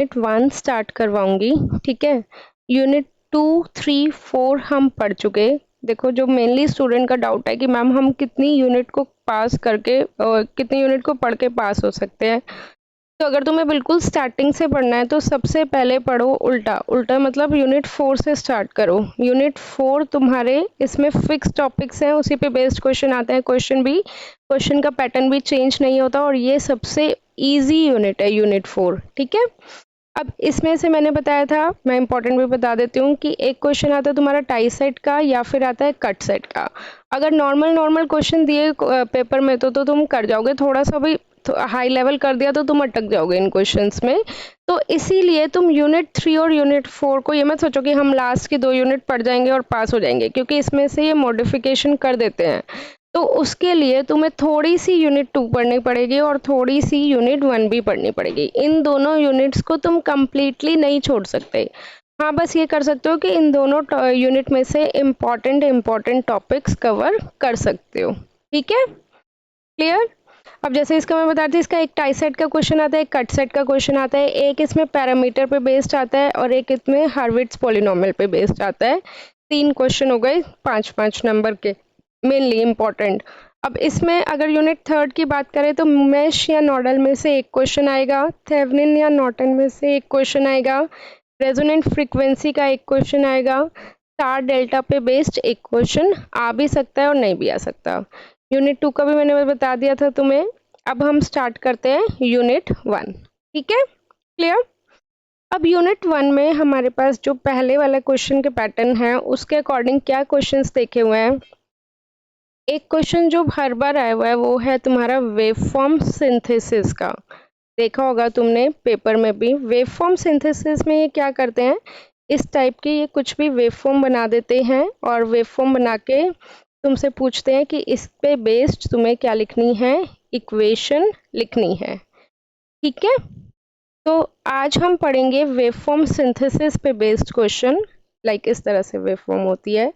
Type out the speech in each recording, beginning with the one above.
Unit 1 start करवाऊंगी, ठीक है। Unit 2, 3, 4 हम पढ़ चुके। देखो, जो मेनली स्टूडेंट का डाउट है कि मैम हम कितनी यूनिट को पास करके कितनी यूनिट को पढ़ के पास हो सकते हैं, तो अगर तुम्हें बिल्कुल स्टार्टिंग से पढ़ना है तो सबसे पहले पढ़ो उल्टा। उल्टा मतलब यूनिट 4 से स्टार्ट करो। यूनिट 4 तुम्हारे इसमें फिक्स टॉपिक्स हैं, उसी पे बेस्ड क्वेश्चन आते हैं। क्वेश्चन का पैटर्न भी चेंज नहीं होता और ये सबसे इजी यूनिट है यूनिट 4, ठीक है। अब इसमें से मैंने बताया था, मैं इंपॉर्टेंट भी बता देती हूँ कि एक क्वेश्चन आता है तुम्हारा टाई सेट का या फिर आता है कट सेट का। अगर नॉर्मल क्वेश्चन दिए पेपर में तो तुम कर जाओगे, थोड़ा सा भी हाई लेवल कर दिया तो तुम अटक जाओगे इन क्वेश्चंस में। तो इसीलिए तुम यूनिट 3 और यूनिट 4 को ये मत सोचो कि हम लास्ट की 2 यूनिट पढ़ जाएंगे और पास हो जाएंगे, क्योंकि इसमें से ये मॉडिफिकेशन कर देते हैं। तो उसके लिए तुम्हें थोड़ी सी यूनिट 2 पढ़नी पड़ेगी और थोड़ी सी यूनिट 1 भी पढ़नी पड़ेगी। इन दोनों यूनिट्स को तुम कंप्लीटली नहीं छोड़ सकते। हाँ, बस ये कर सकते हो कि इन दोनों यूनिट में से इम्पॉर्टेंट टॉपिक्स कवर कर सकते हो, ठीक है, क्लियर। अब जैसे इसका मैं बताती हूँ, इसका एक टाई सेट का क्वेश्चन आता है, एक कट सेट का क्वेश्चन आता है, एक इसमें पैरामीटर पे बेस्ड आता है और एक इसमें हार्विट्ज पॉलिनोमियल पे बेस्ड आता है। 3 क्वेश्चन हो गए 5-5 नंबर के, मेनली इम्पॉर्टेंट। अब इसमें अगर यूनिट 3 की बात करें तो मेश या नॉडल में से एक क्वेश्चन आएगा, थेवेनिन या नॉर्टन में से एक क्वेश्चन आएगा, रेजोनेंट फ्रीक्वेंसी का एक क्वेश्चन आएगा, स्टार डेल्टा पे बेस्ड एक क्वेश्चन आ भी सकता है और नहीं भी आ सकता। यूनिट 2 का भी मैंने बता दिया था तुम्हें। अब हम स्टार्ट करते हैं यूनिट 1, ठीक है, क्लियर। अब यूनिट 1 में हमारे पास जो पहले वाला क्वेश्चन के पैटर्न है उसके अकॉर्डिंग क्या क्वेश्चंस देखे हुए हैं। एक क्वेश्चन जो हर बार आया हुआ है वो है तुम्हारा वेवफॉर्म सिंथेसिस का। देखा होगा तुमने पेपर में भी। वेवफॉर्म सिंथेसिस में ये क्या करते हैं, इस टाइप के ये कुछ भी वेवफॉर्म बना देते हैं और वेवफॉर्म बना के तुमसे पूछते हैं कि इस पे बेस्ड तुम्हें क्या लिखनी है, इक्वेशन लिखनी है, ठीक है। तो आज हम पढ़ेंगे वेवफॉर्म सिंथेसिस पे बेस्ड क्वेश्चन। लाइक इस तरह से वेवफॉर्म होती है,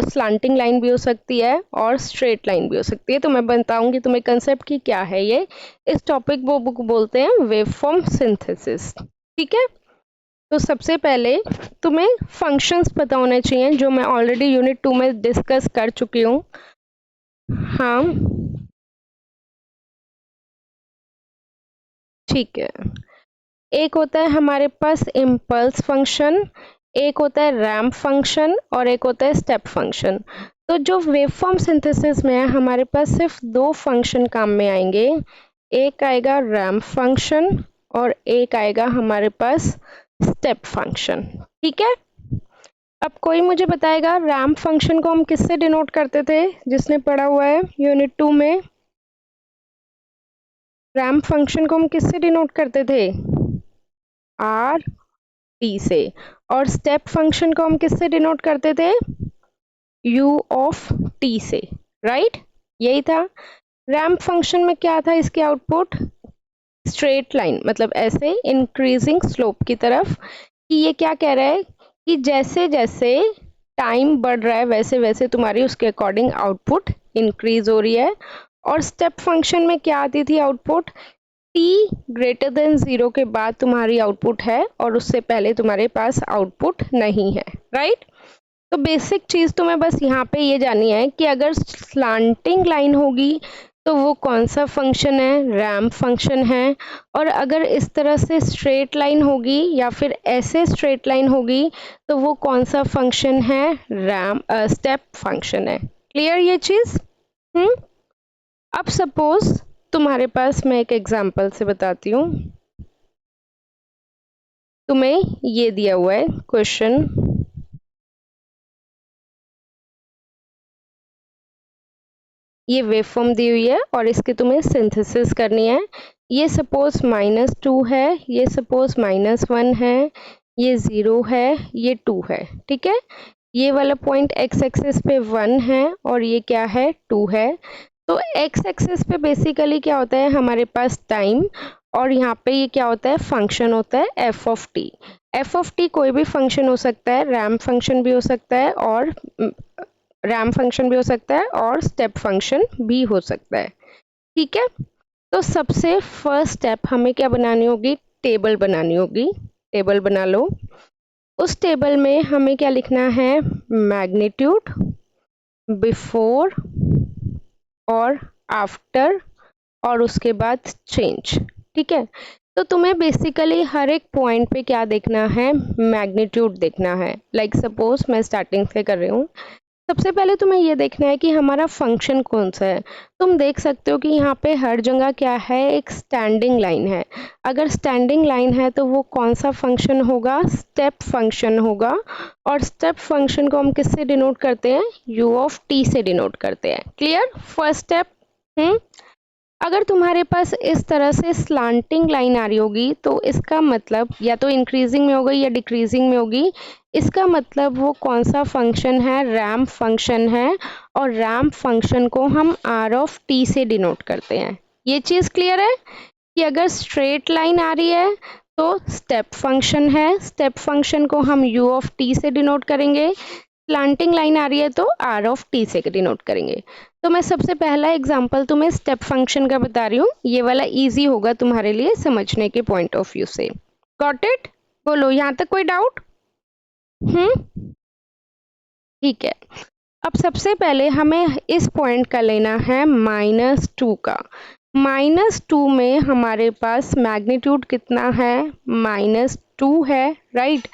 स्लांटिंग लाइन भी हो सकती है और स्ट्रेट लाइन भी हो सकती है। तो मैं बताऊंगी तुम्हें कंसेप्ट की क्या है ये। इस टॉपिक वो बुक बोलते हैं वेवफॉर्म सिंथेसिस, ठीक है। तो सबसे पहले तुम्हें फंक्शंस पता होने चाहिए, जो मैं ऑलरेडी यूनिट 2 में डिस्कस कर चुकी हूँ। हाँ, ठीक है। एक होता है हमारे पास इम्पल्स फंक्शन, एक होता है रैंप फंक्शन और एक होता है स्टेप फंक्शन। तो जो वेवफॉर्म सिंथेसिस में है हमारे पास सिर्फ 2 फंक्शन काम में आएंगे। एक आएगा रैंप फंक्शन और एक आएगा हमारे पास स्टेप फंक्शन, ठीक है। अब कोई मुझे बताएगा रैंप फंक्शन को हम किससे डिनोट करते थे, जिसने पढ़ा हुआ है यूनिट 2 में। रैंप फंक्शन को हम किससे डिनोट करते थे, आर टी से। और स्टेप फंक्शन को हम किससे डिनोट करते थे, यू ऑफ टी से, राइट। यही था। रैंप फंक्शन में क्या था, इसके आउटपुट स्ट्रेट लाइन, मतलब ऐसे इंक्रीजिंग स्लोप की तरफ। कि ये क्या कह रहा है कि जैसे जैसे टाइम बढ़ रहा है वैसे वैसे तुम्हारी उसके अकॉर्डिंग आउटपुट इंक्रीज हो रही है। और स्टेप फंक्शन में क्या आती थी आउटपुट, t ग्रेटर देन 0 के बाद तुम्हारी आउटपुट है और उससे पहले तुम्हारे पास आउटपुट नहीं है, राइट। तो बेसिक चीज तुम्हें बस यहाँ पे ये जाननी है कि अगर स्लांटिंग लाइन होगी तो वो कौन सा फंक्शन है, रैंप फंक्शन है। और अगर इस तरह से स्ट्रेट लाइन होगी या फिर ऐसे स्ट्रेट लाइन होगी तो वो कौन सा फंक्शन है, स्टेप फंक्शन है। क्लियर ये चीज। अब सपोज तुम्हारे पास, मैं एक एग्जांपल से बताती हूँ। तुम्हें ये दिया हुआ है क्वेश्चन, ये वेवफॉर्म दी हुई है और इसकी तुम्हें सिंथेसिस करनी है। ये सपोज -2 है, ये सपोज -1 है, ये 0 है, ये 2 है, ठीक है। ये वाला पॉइंट x एक्सिस पे 1 है और ये क्या है, 2 है। तो x एक्सिस पे बेसिकली क्या होता है हमारे पास टाइम, और यहाँ पे ये क्या होता है, फंक्शन होता है f of t। f of t कोई भी फंक्शन हो सकता है, रैंप फंक्शन भी हो सकता है और स्टेप फंक्शन भी हो सकता है, ठीक है। तो सबसे फर्स्ट स्टेप हमें क्या बनानी होगी, टेबल बनानी होगी, टेबल बना लो। उस टेबल में हमें क्या लिखना है, मैग्नीट्यूड, बिफोर और आफ्टर, और उसके बाद चेंज। ठीक है, तो तुम्हें बेसिकली हर एक पॉइंट पे क्या देखना है, मैग्नीट्यूड देखना है। लाइक सपोज मैं स्टार्टिंग से कर रही हूँ, सबसे पहले तुम्हें ये देखना है कि हमारा फंक्शन कौन सा है। तुम देख सकते हो कि यहाँ पे हर जगह क्या है, एक स्टैंडिंग लाइन है। अगर स्टैंडिंग लाइन है तो वो कौन सा फंक्शन होगा, स्टेप फंक्शन होगा। और स्टेप फंक्शन को हम किससे डिनोट करते हैं, u ऑफ t से डिनोट करते हैं। Clear, first step. अगर तुम्हारे पास इस तरह से स्लांटिंग लाइन आ रही होगी तो इसका मतलब या तो इंक्रीजिंग में होगी या डिक्रीजिंग में होगी। इसका मतलब वो कौन सा फंक्शन है, रैंप फंक्शन है। और रैंप फंक्शन को हम r ऑफ t से डिनोट करते हैं। ये चीज़ क्लियर है कि अगर स्ट्रेट लाइन आ रही है तो स्टेप फंक्शन है, स्टेप फंक्शन को हम u ऑफ t से डिनोट करेंगे। स्लांटिंग लाइन आ रही है तो r ऑफ t से डिनोट करेंगे। तो मैं सबसे पहला एग्जांपल तुम्हें स्टेप फंक्शन का बता रही हूँ, ये वाला इजी होगा तुम्हारे लिए समझने के पॉइंट ऑफ व्यू से। गॉट इट, बोलो यहाँ तक कोई डाउट? ठीक है, अब सबसे पहले हमें इस पॉइंट का लेना है -2 का। -2 में हमारे पास मैग्नीट्यूड कितना है, -2 है, राइट।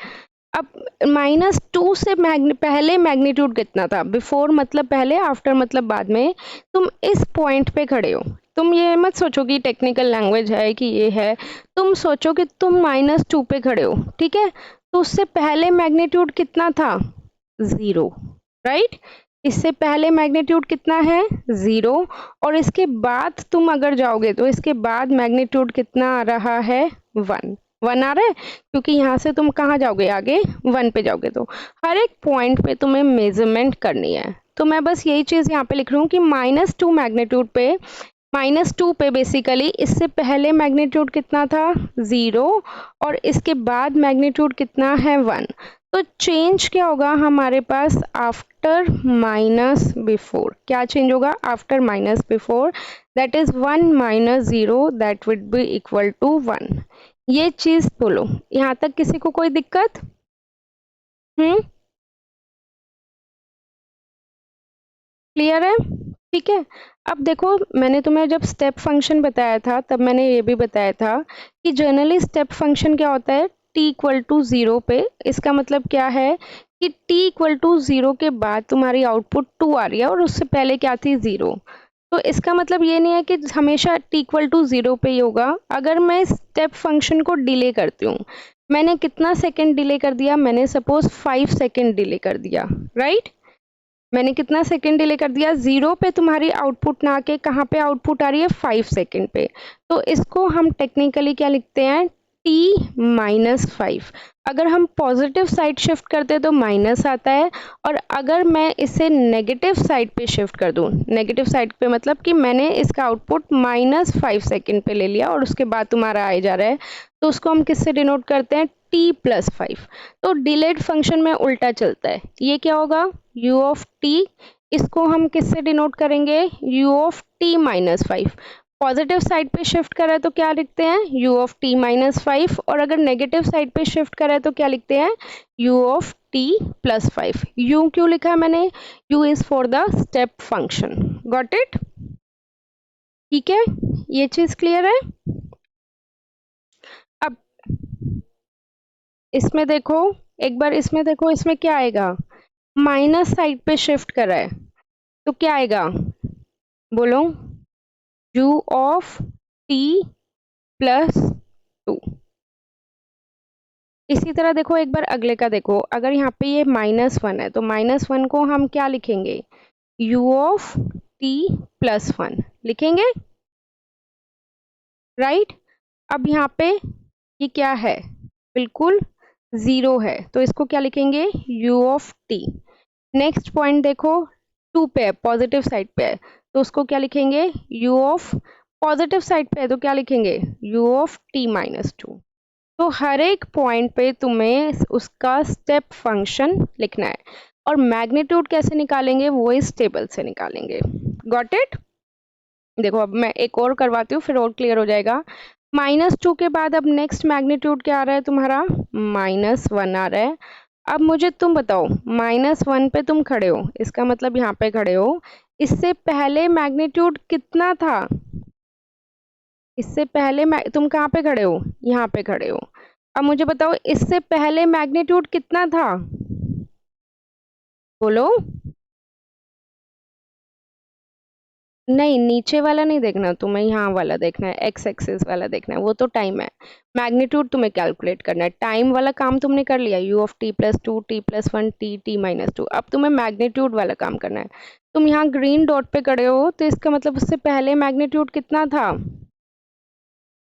अब -2 से पहले मैग्नीट्यूड कितना था, बिफोर मतलब पहले, आफ्टर मतलब बाद में। तुम इस पॉइंट पे खड़े हो, तुम ये मत सोचो कि टेक्निकल लैंग्वेज है कि ये है, तुम सोचो कि तुम -2 पे खड़े हो, ठीक है। तो उससे पहले मैग्नीट्यूड कितना था, 0, राइट। इससे पहले मैग्नीट्यूड कितना है, 0। और इसके बाद तुम अगर जाओगे तो इसके बाद मैग्नीट्यूड कितना आ रहा है, 1 आ रहा है, क्योंकि यहाँ से तुम कहाँ जाओगे, आगे 1 पे जाओगे। तो हर एक पॉइंट पे तुम्हें मेजरमेंट करनी है। तो मैं बस यही चीज़ यहाँ पे लिख रही हूँ कि -2 मैग्नीट्यूड पे, -2 पे बेसिकली इससे पहले मैग्नीट्यूड कितना था, 0। और इसके बाद मैग्नीट्यूड कितना है, 1। तो चेंज क्या होगा हमारे पास, आफ्टर माइनस बिफोर। क्या चेंज होगा, after minus before, that is 1 - 0 that would be equal to 1। ये चीज बोलो, यहाँ तक किसी को कोई दिक्कत? क्लियर है, ठीक है। अब देखो, मैंने तुम्हें जब स्टेप फंक्शन बताया था तब मैंने ये भी बताया था कि जनरली स्टेप फंक्शन क्या होता है, t इक्वल टू 0 पे। इसका मतलब क्या है कि t इक्वल टू 0 के बाद तुम्हारी आउटपुट 2 आ रही है और उससे पहले क्या थी, 0। तो इसका मतलब ये नहीं है कि हमेशा t इक्वल टू 0 पे ही होगा। अगर मैं स्टेप फंक्शन को डिले करती हूँ, मैंने कितना सेकेंड डिले कर दिया, मैंने सपोज 5 सेकेंड डिले कर दिया, राइट। मैंने कितना सेकंड डिले कर दिया, 0 पे तुम्हारी आउटपुट ना आके कहाँ पे आउटपुट आ रही है, 5 सेकंड पे। तो इसको हम टेक्निकली क्या लिखते हैं, t-5। अगर हम पॉजिटिव साइड शिफ्ट करते हैं तो माइनस आता है, और अगर मैं इसे नेगेटिव साइड पे शिफ्ट कर दूं, नेगेटिव साइड पे मतलब कि मैंने इसका आउटपुट -5 सेकंड पे ले लिया और उसके बाद तुम्हारा आए जा रहा है, तो उसको हम किससे डिनोट करते हैं, t+5। तो डिलेड फंक्शन में उल्टा चलता है, ये क्या होगा, u ऑफ t। इसको हम किससे डिनोट करेंगे, u of t-5। Positive side पे शिफ्ट करा है तो क्या लिखते हैं, u ऑफ t-5। और अगर नेगेटिव साइड पे शिफ्ट करा है तो क्या लिखते हैं, u ऑफ t+5। u क्यों लिखा है मैंने, u is for the step function. Got it, ठीक है, ये चीज क्लियर है। अब इसमें देखो, एक बार इसमें देखो, इसमें क्या आएगा, माइनस साइड पे शिफ्ट करा है तो क्या आएगा, बोलो, u ऑफ t+2। इसी तरह देखो, एक बार अगले का देखो, अगर यहाँ पे ये -1 है तो -1 को हम क्या लिखेंगे, u ऑफ t+1 लिखेंगे, राइट। अब यहाँ पे ये क्या है, बिल्कुल 0 है, तो इसको क्या लिखेंगे, u of t। Next point देखो, 2 पे है, पॉजिटिव साइड पे है, तो उसको क्या लिखेंगे, u ऑफ, पॉजिटिव साइड पे है तो क्या लिखेंगे, u ऑफ t-2। तो हर एक पॉइंट पे तुम्हें उसका स्टेप फंक्शन लिखना है, और मैग्नीट्यूड कैसे निकालेंगे, वो इस टेबल से निकालेंगे। Got it. देखो अब मैं एक और करवाती हूँ फिर और क्लियर हो जाएगा। -2 के बाद अब नेक्स्ट मैग्नीट्यूड क्या आ रहा है तुम्हारा, -1 आ रहा है। अब मुझे तुम बताओ, -1 पे तुम खड़े हो, इसका मतलब यहाँ पे खड़े हो, इससे पहले मैग्नीट्यूड कितना था, इससे पहले तुम कहाँ पे खड़े हो, यहाँ पे खड़े हो। अब मुझे बताओ इससे पहले मैग्नीट्यूड कितना था, बोलो। नहीं, नीचे वाला नहीं देखना तुम्हें, यहाँ वाला देखना है, एक्स एक्सिस वाला देखना है, वो तो टाइम है। मैग्नीट्यूड तुम्हें कैलकुलेट करना है, टाइम वाला काम तुमने कर लिया, u(t+2, t+1, t(t-2), अब तुम्हें मैग्नीट्यूड वाला काम करना है। तुम यहाँ ग्रीन डॉट पे खड़े हो, तो इसका मतलब उससे पहले मैग्नीट्यूड कितना था,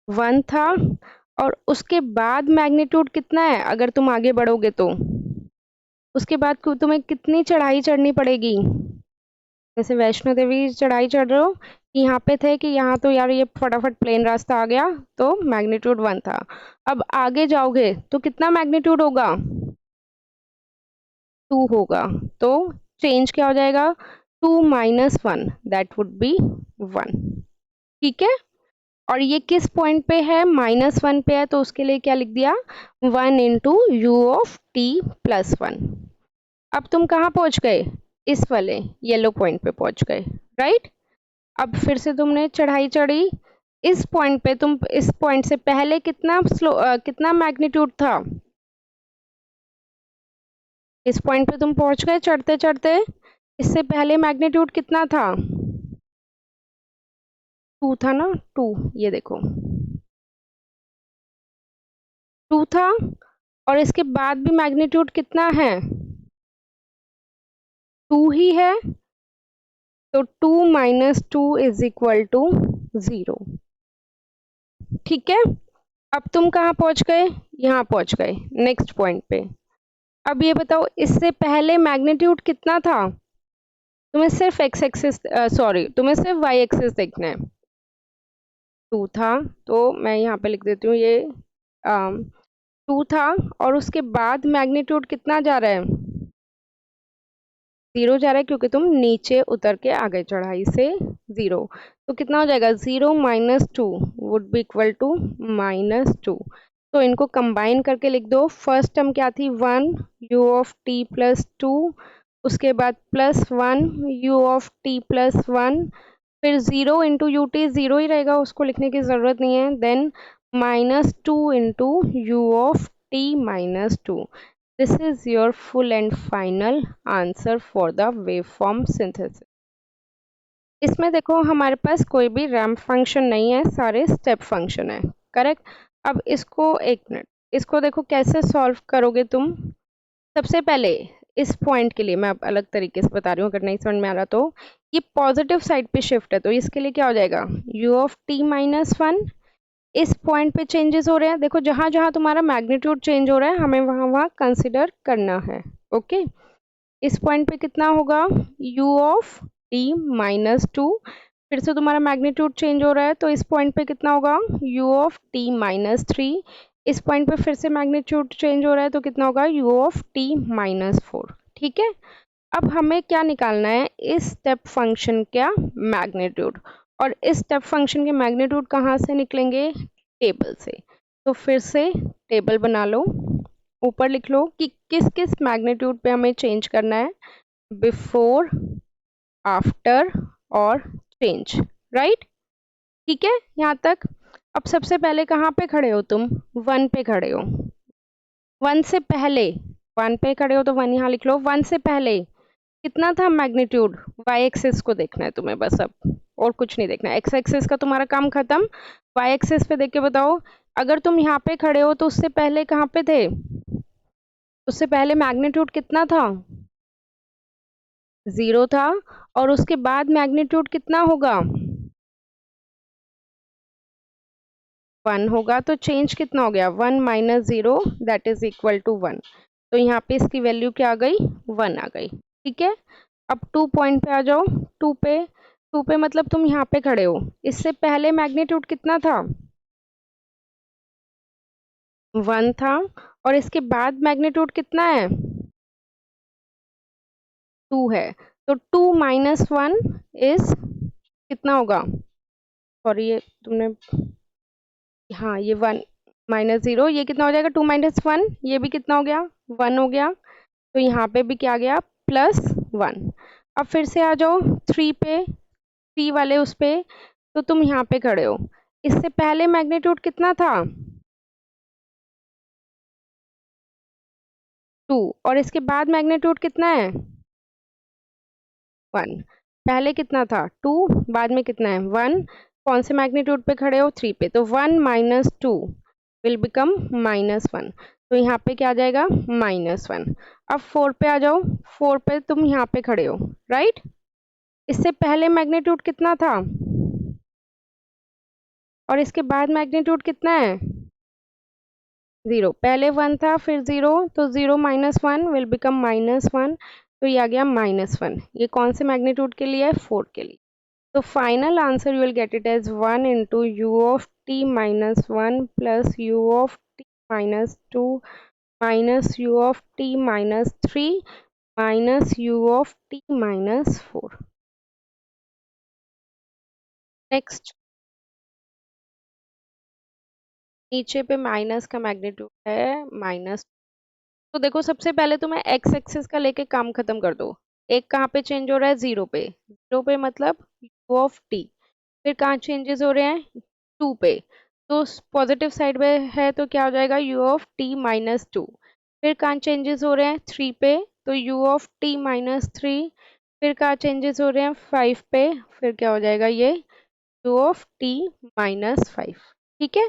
1 था, और उसके बाद मैग्नीट्यूड कितना है, अगर तुम आगे बढ़ोगे तो उसके बाद तुम्हें कितनी चढ़ाई चढ़नी पड़ेगी। जैसे वैष्णो देवी चढ़ाई चढ़ रहे हो, कि यहाँ पे थे कि यहाँ तो यार ये फटाफट प्लेन रास्ता आ गया, तो मैग्नीट्यूड 1 था। अब आगे जाओगे तो कितना मैग्नीट्यूड होगा, 2 होगा, तो चेंज क्या हो जाएगा, 2 - 1, दैट वुड बी 1। ठीक है, और ये किस पॉइंट पे है, -1 पे है, तो उसके लिए क्या लिख दिया, 1 इंटू u(t+1). अब तुम कहाँ पहुंच गए, इस वाले येलो पॉइंट पे पहुंच गए, राइट। अब फिर से तुमने चढ़ाई चढ़ी, इस पॉइंट पे तुम, इस पॉइंट से पहले कितना कितना मैग्नीट्यूड था, इस पॉइंट पे तुम पहुंच गए चढ़ते चढ़ते, इससे पहले मैग्नीट्यूड कितना था, 2 था ना, 2, ये देखो 2 था, और इसके बाद भी मैग्नीट्यूड कितना है, 2 ही है, तो 2 - 2 = 0। ठीक है, अब तुम कहाँ पहुंच गए, यहाँ पहुंच गए नेक्स्ट पॉइंट पे। अब ये बताओ इससे पहले मैग्नीट्यूड कितना था, तुम्हें सिर्फ एक्स एक्सिस, सॉरी तुम्हें सिर्फ वाई एक्सिस देखना है। 2 था, तो मैं यहाँ पे लिख देती हूँ ये 2 था, और उसके बाद मैग्नीट्यूड कितना जा रहा है, 0 जा रहा है, क्योंकि तुम नीचे उतर के आ गए चढ़ाई से 0। तो कितना हो जाएगा, 0 - 2 वुड बी इक्वल टू -2। तो इनको कंबाइन करके लिख दो, फर्स्ट टर्म क्या थी, 1 u(t+2), उसके बाद +1 u(t+1), फिर 0 इंटू यू टी 0 ही रहेगा, उसको लिखने की ज़रूरत नहीं है, then -2 into u(t-2). This is your full and final answer for the waveform synthesis। इसमें देखो हमारे पास कोई भी रैंप फंक्शन नहीं है, सारे स्टेप फंक्शन है, करेक्ट। अब इसको एक मिनट, इसको देखो कैसे सॉल्व करोगे तुम। सबसे पहले इस पॉइंट के लिए मैं अब अलग तरीके से बता रही हूँ, अगर नहीं समझ में आ रहा तो, ये पॉजिटिव साइड पे शिफ्ट है, तो इसके लिए क्या हो जाएगा, u(t-1), इस पॉइंट पे चेंजेस हो रहे हैं, देखो जहां जहां तुम्हारा मैग्नीट्यूड चेंज हो रहा है हमें वहां वहां कंसिडर करना है, ओके। इस पॉइंट पे कितना होगा, u(t-2), फिर से तुम्हारा मैग्नीट्यूड चेंज हो रहा है, तो इस पॉइंट पे कितना होगा, u(t-3), इस पॉइंट पे फिर से मैग्नीट्यूड चेंज हो रहा है, तो कितना होगा, u(t-4). ठीक है, अब हमें क्या निकालना है, इस स्टेप फंक्शन का मैग्नीट्यूड, और इस स्टेप फंक्शन के मैग्नीट्यूड कहाँ से निकलेंगे, टेबल से। तो फिर से टेबल बना लो, ऊपर लिख लो कि किस किस मैग्नीट्यूड पे हमें चेंज करना है, बिफोर, आफ्टर और चेंज, राइट। ठीक है यहाँ तक। अब सबसे पहले कहाँ पे खड़े हो तुम, 1 पे खड़े हो, 1 से पहले, 1 पे खड़े हो तो 1 यहाँ लिख लो, 1 से पहले कितना था मैग्नीट्यूड, वाई एक्सिस को देखना है तुम्हें बस, अब और कुछ नहीं देखना है, एक्स एक्सिस का तुम्हारा काम खत्म। वाई एक्सिस पे देख के बताओ, अगर तुम यहाँ पे खड़े हो तो उससे पहले कहाँ पे थे, उससे पहले मैग्नीट्यूड कितना था, 0 था, और उसके बाद मैग्नीट्यूड कितना होगा, 1 होगा, तो चेंज कितना हो गया, 1 - 0 दैट इज इक्वल टू 1। तो यहाँ पे इसकी वैल्यू क्या आ गई, 1 आ गई। ठीक है, अब 2 पॉइंट पे आ जाओ, 2 पे, 2 पे मतलब तुम यहाँ पे खड़े हो, इससे पहले मैग्नीट्यूड कितना था, 1 था, और इसके बाद मैग्नीट्यूड कितना है, 2 है, तो 2 - 1 इज कितना होगा, सॉरी ये तुमने हाँ ये 1 माइनस 0, ये कितना हो जाएगा 2 माइनस 1, ये भी कितना हो गया 1 हो गया। तो यहाँ पे भी क्या गया +1। अब फिर से आ जाओ 3 पे, 3 वाले उस पे, तो तुम यहाँ पे खड़े हो। इससे पहले मैग्नीट्यूड कितना था 2, और इसके बाद मैग्नीट्यूड कितना है 1। पहले कितना था 2, बाद में कितना है 1। कौन से मैग्नीट्यूड पे खड़े हो 3 पे, तो 1 माइनस 2 विल बिकम -1। तो यहाँ पे क्या आ जाएगा -1। अब 4 पे आ जाओ, 4 पे तुम यहाँ पे खड़े हो, राइट। इससे पहले मैग्नीट्यूड कितना था और इसके बाद मैग्नीट्यूड कितना है 0। पहले 1 था फिर 0, तो 0 माइनस 1 विल बिकम -1। तो ये आ गया -1। ये कौन से मैग्नीट्यूड के लिए है 4 के लिए। तो final answer you will get it as 1 into u of t minus 1 plus u of t minus 2 minus u of t minus 3 minus u of t minus 4। Next, नीचे पे माइनस का मैग्नीट्यूड है माइनस। तो देखो सबसे पहले तो मैं एक्स एक्सिस का लेके काम खत्म कर दो। एक कहाँ पे चेंज हो रहा है 0 पे, 0 पे मतलब यू ऑफ टी। फिर कहाँ चेंजेस हो रहे हैं 2 पे, तो पॉजिटिव साइड में है तो क्या हो जाएगा यू ऑफ टी माइनस 2। फिर कहाँ चेंजेस हो रहे हैं 3 पे, तो यू ऑफ टी माइनस 3। फिर कहाँ चेंजेस हो रहे हैं 5 पे, फिर क्या हो जाएगा ये यू ऑफ टी माइनस 5। ठीक है।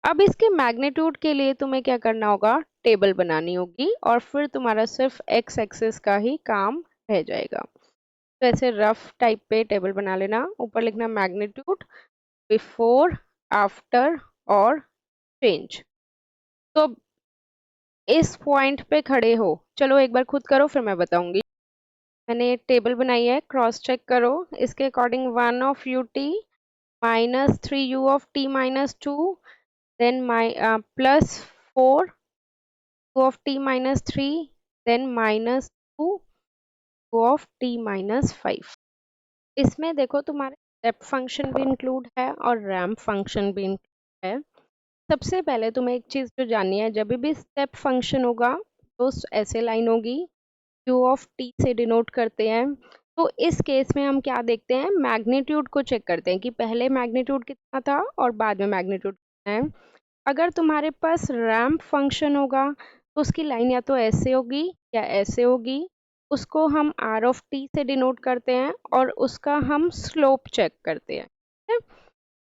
अब इसके मैग्नीट्यूड के लिए तुम्हें क्या करना होगा, टेबल बनानी होगी, और फिर तुम्हारा सिर्फ एक्स एक्सिस का ही काम रह जाएगा। तो ऐसे रफ टाइप पे टेबल बना लेना, ऊपर लिखना मैग्नीट्यूड, बिफोर, आफ्टर और चेंज। तो इस पॉइंट पे खड़े हो, चलो एक बार खुद करो फिर मैं बताऊंगी। मैंने टेबल बनाई है, क्रॉस चेक करो। इसके according 1 of U T minus 3 you of t minus 2, then my +4 2 of t minus 3, then -2 2 of t minus 5। इसमें देखो तुम्हारे स्टेप फंक्शन भी इंक्लूड है और रैंप फंक्शन भी इंक्लूड है। सबसे पहले तुम्हें एक चीज़ जो जाननी है, जब भी स्टेप फंक्शन होगा तो ऐसे लाइन होगी, u ऑफ t से डिनोट करते हैं। तो इस केस में हम क्या देखते हैं, मैग्नीट्यूड को चेक करते हैं कि पहले मैग्नीट्यूड कितना था और बाद में मैग्नीट्यूड कितना है। अगर तुम्हारे पास रैंप फंक्शन होगा तो उसकी लाइन या तो ऐसे होगी या ऐसे होगी। उसको हम आर ऑफ टी से डिनोट करते हैं और उसका हम स्लोप चेक करते हैं, ठीक है?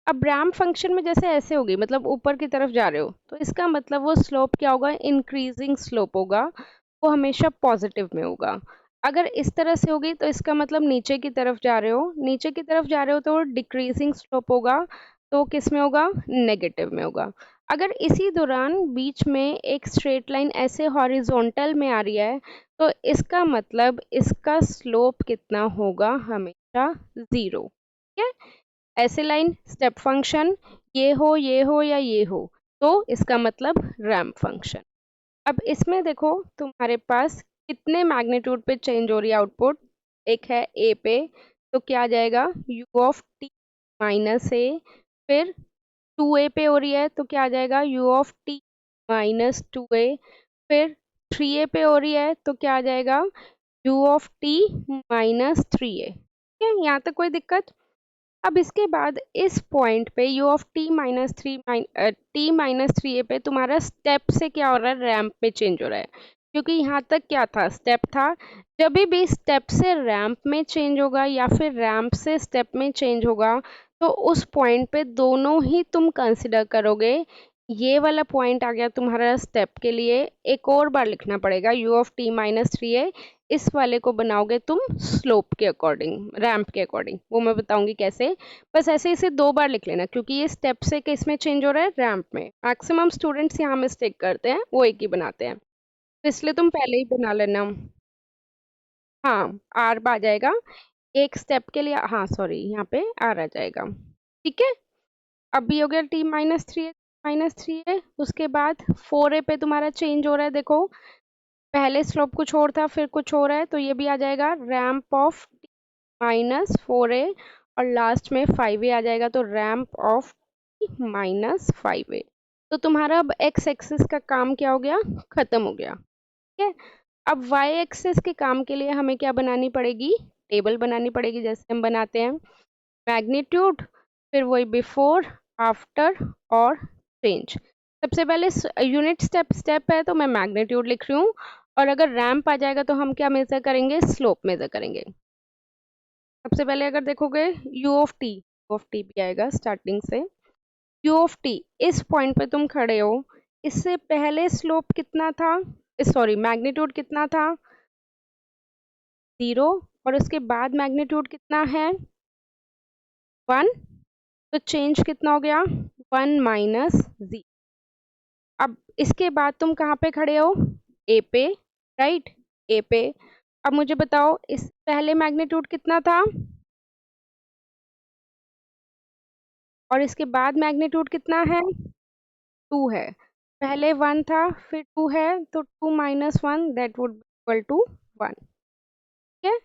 अब रैंप फंक्शन में जैसे ऐसे होगी, मतलब ऊपर की तरफ जा रहे हो, तो इसका मतलब वो स्लोप क्या होगा, इंक्रीजिंग स्लोप होगा, वो हमेशा पॉजिटिव में होगा। अगर इस तरह से होगी तो इसका मतलब नीचे की तरफ जा रहे हो, नीचे की तरफ जा रहे हो तो डिक्रीजिंग स्लोप होगा, तो किस में होगा, नेगेटिव में होगा। अगर इसी दौरान बीच में एक स्ट्रेट लाइन ऐसे हॉरिजॉन्टल में आ रही है, तो इसका मतलब इसका स्लोप कितना होगा, हमेशा 0। ठीक है। ऐसे लाइन स्टेप फंक्शन ये हो या ये हो, तो इसका मतलब रैंप फंक्शन। अब इसमें देखो तुम्हारे पास कितने मैग्नीट्यूड पे चेंज हो रही है आउटपुट। एक है ए पे, तो क्या आ जाएगा यू ऑफ टी माइनस ए। फिर 2a पे हो रही है तो क्या आ जाएगा you of t minus 2a। फिर 3a पे हो रही है तो क्या आ जाएगा you of t minus 3a। ठीक है, यहाँ तक कोई दिक्कत। अब इसके बाद इस पॉइंट पे u of t minus 3a पे तुम्हारा स्टेप से क्या हो रहा है, रैंप पे चेंज हो रहा है। क्योंकि यहाँ तक क्या था, स्टेप था। जब भी स्टेप से रैंप में चेंज होगा या फिर रैंप से स्टेप में चेंज होगा, तो उस पॉइंट पे दोनों ही तुम कंसिडर करोगे। ये वाला पॉइंट आ गया तुम्हारा स्टेप के लिए, एक और बार लिखना पड़ेगा u of t minus 3a। इस वाले को बनाओगे तुम स्लोप के अकॉर्डिंग, रैंप के अकॉर्डिंग, वो मैं बताऊंगी कैसे। बस ऐसे इसे 2 बार लिख लेना, क्योंकि ये स्टेप से किस में चेंज हो रहा है, रैंप में। मैक्सिमम स्टूडेंट्स यहाँ मिस्टेक करते हैं, वो एक ही बनाते हैं, तो इसलिए तुम पहले ही बना लेना। हाँ आर आ जाएगा एक स्टेप के लिए, हाँ सॉरी यहाँ पे आर आ जाएगा। ठीक है। अब भी हो गया टी माइनस थ्री है। उसके बाद 4a पे तुम्हारा चेंज हो रहा है, देखो पहले स्लोप कुछ और था फिर कुछ और है, तो ये भी आ जाएगा रैंप ऑफ -4a। और लास्ट में 5a आ जाएगा, तो रैंप ऑफ -5a। तो तुम्हारा अब x एक्सिस का काम क्या हो गया, खत्म हो गया। ठीक है, अब y एक्सिस के काम के लिए हमें क्या बनानी पड़ेगी, टेबल बनानी पड़ेगी, जैसे हम बनाते हैं मैग्नीट्यूड, फिर वही बिफोर, आफ्टर और चेंज। सबसे पहले यूनिट स्टेप है तो मैं मैग्नीट्यूड लिख रही हूँ, और अगर रैंप आ जाएगा तो हम क्या मेजर करेंगे, स्लोप मेजर करेंगे। सबसे पहले अगर देखोगे u ऑफ टी भी आएगा स्टार्टिंग से। u ऑफ टी, इस पॉइंट पे तुम खड़े हो, इससे पहले स्लोप कितना था, सॉरी मैग्नीट्यूड कितना था, 0, और उसके बाद मैग्नीट्यूड कितना है, 1। तो चेंज कितना हो गया, 1 माइनस 0। अब इसके बाद तुम कहाँ पे खड़े हो, ए पे, राइट, ए पे। अब मुझे बताओ इस पहले मैग्नीट्यूड कितना था, और इसके बाद मैग्नीट्यूड कितना है, 2 है। पहले 1 था, फिर 2 है, तो 2 minus 1 that would equal to 1। ठीक है,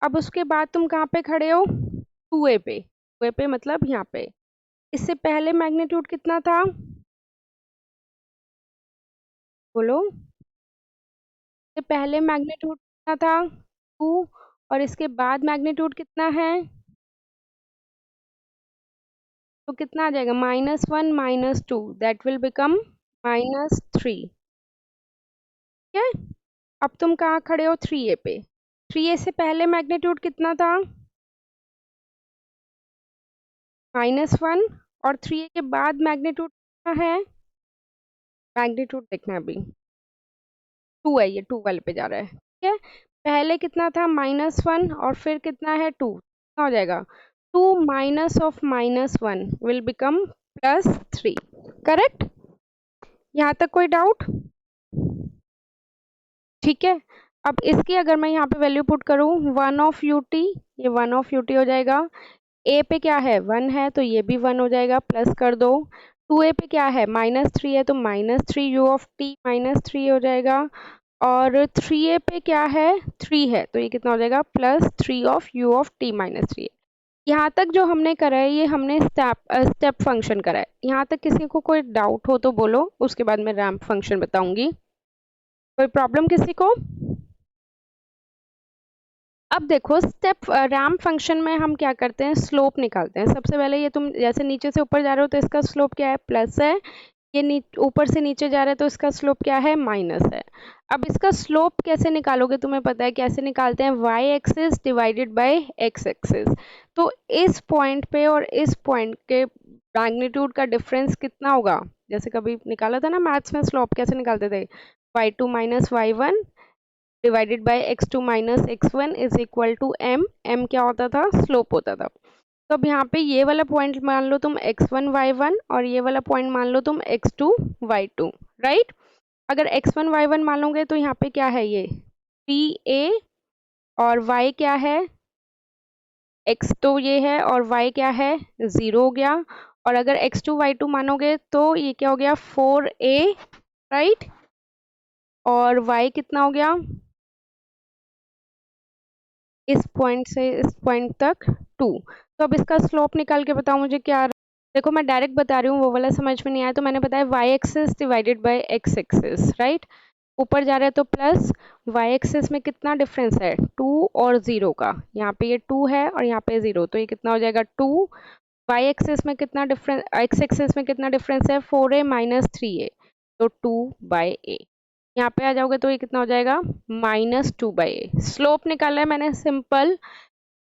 अब उसके बाद तुम कहाँ पे खड़े हो, 2a पे, 2a पे मतलब यहाँ पे। इससे पहले मैग्नीट्यूड कितना था, बोलो, इससे पहले मैग्नीट्यूड कितना था, 2, और इसके बाद मैग्नीट्यूड कितना है, तो कितना आ जाएगा, -1 -2 दैट विल बिकम -3। ठीक है, अब तुम कहाँ खड़े हो, 3a पे। 3a से पहले मैग्नीट्यूड कितना था, -1, और 3a के बाद मैग्नीट्यूड कितना है, मैग्नीट्यूड देखना है अभी, 2 है, ये 2 वाले पे जा रहा है। ठीक है, पहले कितना था, -1, और फिर कितना है, 2, कितना हो जाएगा, 2 minus of -1 will become +3। Correct, यहाँ तक कोई डाउट, ठीक है। अब इसकी अगर मैं यहाँ पे वैल्यू पुट करूँ, 1 ऑफ यू टी, ये 1 ऑफ यू टी हो जाएगा। ए पे क्या है, 1 है, तो ये भी 1 हो जाएगा, प्लस कर दो। 2a पे क्या है, -3 है, तो -3 यू ऑफ टी -3 हो जाएगा। और 3a पे क्या है, 3 है, तो ये कितना हो जाएगा, +3 ऑफ u ऑफ t -3। यहाँ तक जो हमने करा है, ये हमने स्टेप फंक्शन करा है। यहाँ तक किसी को कोई डाउट हो तो बोलो, उसके बाद मैं रैंप फंक्शन बताऊंगी। कोई प्रॉब्लम किसी को? अब देखो स्टेप रैंप फंक्शन में हम क्या करते हैं, स्लोप निकालते हैं। सबसे पहले ये तुम जैसे नीचे से ऊपर जा रहे हो तो इसका स्लोप क्या है, प्लस है। ये ऊपर से नीचे जा रहा है तो इसका स्लोप क्या है, माइनस है। अब इसका स्लोप कैसे निकालोगे, तुम्हें पता है कैसे निकालते हैं, y axis divided by x axis. तो इस पॉइंट पे और इस पॉइंट के मैग्नीट्यूड का डिफरेंस कितना होगा, जैसे कभी निकाला था ना मैथ्स में, स्लोप कैसे निकालते थे, y2 minus y1 divided by x2 minus x1 is equal to m क्या होता था, स्लोप होता था। तो अब यहाँ पे ये वाला पॉइंट मान लो तुम x1 y1, और ये वाला पॉइंट मान लो तुम x2 y2, राइट। अगर x1 y1 मान लोगे तो यहाँ पे क्या है, ये 3a, और y क्या है, x तो ये है, और y क्या है, 0 हो गया। और अगर x2 y2 मानोगे तो ये क्या हो गया, 4a, राइट, और y कितना हो गया, इस पॉइंट से इस पॉइंट तक 2। तो अब इसका स्लोप निकाल के बताओ मुझे क्या आ रहा है। देखो मैं डायरेक्ट बता रही हूँ, वो वाला समझ में नहीं आया तो मैंने बताया y axis divided by x axis, right. ऊपर जा रहा है तो प्लस, y एक्सिस में कितना डिफरेंस है, 2 और 0 का, यहाँ पे ये 2 है और यहाँ पे 0, तो ये कितना हो जाएगा, 2। y एक्सिस में कितना डिफरेंस, x एक्सिस में कितना डिफरेंस है, 4a माइनस 3a, तो 2/a। यहाँ पे आ जाओगे तो ये कितना हो जाएगा, -2/a। स्लोप निकाला है मैंने सिंपल।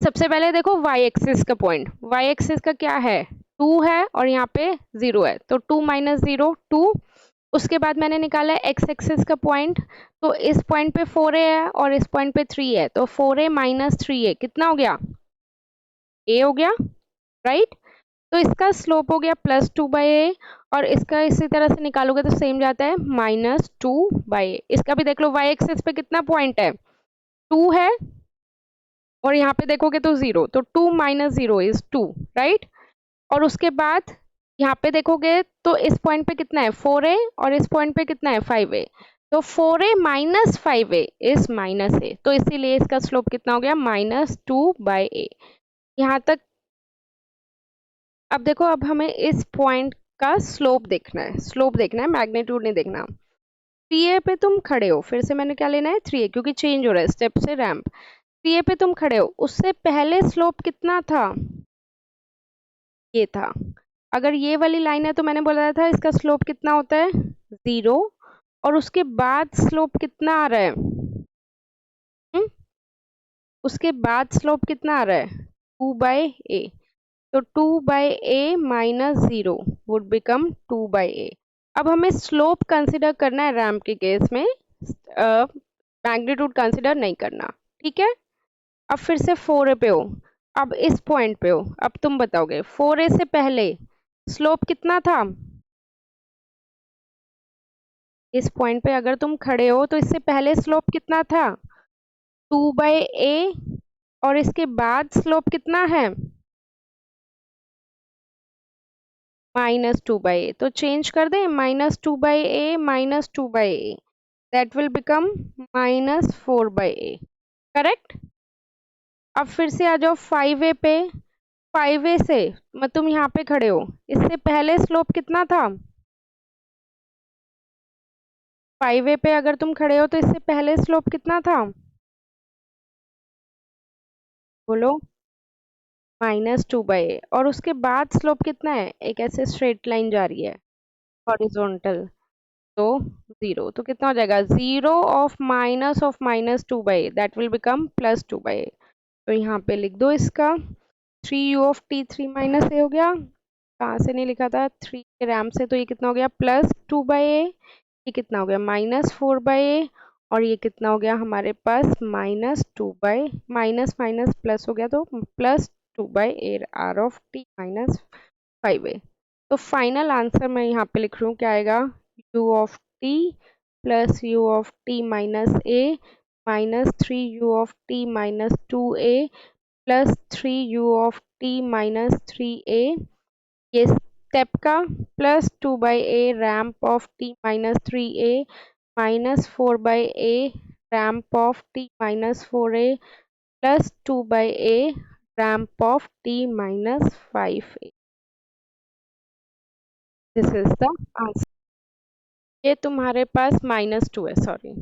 सबसे पहले देखो y एक्सिस का पॉइंट, y एक्सिस का क्या है, 2 है, और यहाँ पे 0 है, तो 2 माइनस 0 2। उसके बाद मैंने निकाला है x एक्सिस का पॉइंट, तो इस पॉइंट पे 4a है और इस पॉइंट पे 3 है, तो 4a माइनस 3a कितना हो गया, a हो गया, राइट। तो इसका स्लोप हो गया +2/a, और इसका इसी तरह से निकालोगे तो सेम जाता है, -2/a। इसका भी देख लो, y एक्सिस पे कितना पॉइंट है, 2 है, और यहाँ पे देखोगे तो 0, तो 2 माइनस 0 इज 2, राइट। और उसके बाद यहाँ पे देखोगे तो इस पॉइंट पे कितना है, 4a, और इस पॉइंट पे कितना है, 5a, तो 4a minus 5a is -a, तो इसीलिए इसका स्लोप कितना हो गया, -2/a। यहाँ तक अब देखो, अब हमें इस पॉइंट का स्लोप देखना है, स्लोप देखना है, मैग्नीट्यूड नहीं देखना। 3a पे तुम खड़े हो, फिर से मैंने क्या लेना है 3a, क्योंकि चेंज हो रहा है स्टेप से रैंप। 3a पे तुम खड़े हो, उससे पहले स्लोप कितना था, ये था। अगर ये वाली लाइन है तो मैंने बोला था इसका स्लोप कितना होता है 0, और उसके बाद स्लोप कितना आ रहा है, उसके बाद स्लोप कितना आ रहा है 2/a। तो 2/a minus 0 would become 2/a। अब हमें स्लोप कंसिडर करना है रैम्प के केस में, मैग्नीट्यूड कंसिडर नहीं करना। ठीक है, अब फिर से 4a पे हो, अब इस पॉइंट पे हो। अब तुम बताओगे 4a से पहले स्लोप कितना था, इस पॉइंट पे अगर तुम खड़े हो तो इससे पहले स्लोप कितना था 2/a, और इसके बाद स्लोप कितना है -2/a। तो चेंज कर दें, -2/a minus 2/a, that will become -4/a। Correct. अब फिर से आ जाओ 5a पे। 5a से तुम यहाँ पे खड़े हो, इससे पहले स्लोप कितना था 5a पे अगर तुम खड़े हो तो इससे पहले स्लोप कितना था, बोलो -2/a, और उसके बाद स्लोप कितना है, एक ऐसे स्ट्रेट लाइन जा रही है हॉरिजॉन्टल, तो 0। तो कितना हो जाएगा, 0 of -2/a, that will become +2/a। तो यहाँ पे लिख दो इसका 3u(t), 3 - a हो गया, कहाँ से नहीं लिखा था 3 के रैम से, तो ये कितना हो गया +2/a, ये कितना हो गया -4/a, और ये कितना हो गया हमारे पास माइनस माइनस प्लस हो गया, तो +2/a r(t) - 5a। तो फाइनल आंसर मैं यहाँ पे लिख रही हूँ, क्या आएगा u(t) plus u(t - a) -3u(t - 2a) plus 3u(t - 3a), ये स्टेप का, +2/a रैम्प(t - 3a) -4/a रैम्प(t - 4a) +2/a रैम्प(t - 5a). This is the answer. ये तुम्हारे पास -2 है, सॉरी,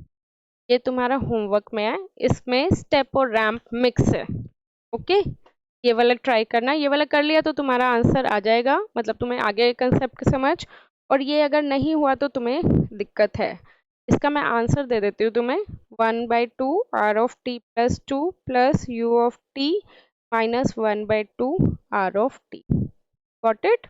ये तुम्हारा होमवर्क में है, इसमें स्टेप और रैम्प मिक्स है। ओके, ये वाला ट्राई करना, ये वाला कर लिया तो तुम्हारा आंसर आ जाएगा, मतलब तुम्हें आगे कंसेप्ट समझ। और ये अगर नहीं हुआ तो तुम्हें दिक्कत है। इसका मैं आंसर दे देती हूँ तुम्हें, 1/2 r(t+2) plus u(t - 1/2 r(t). Got it.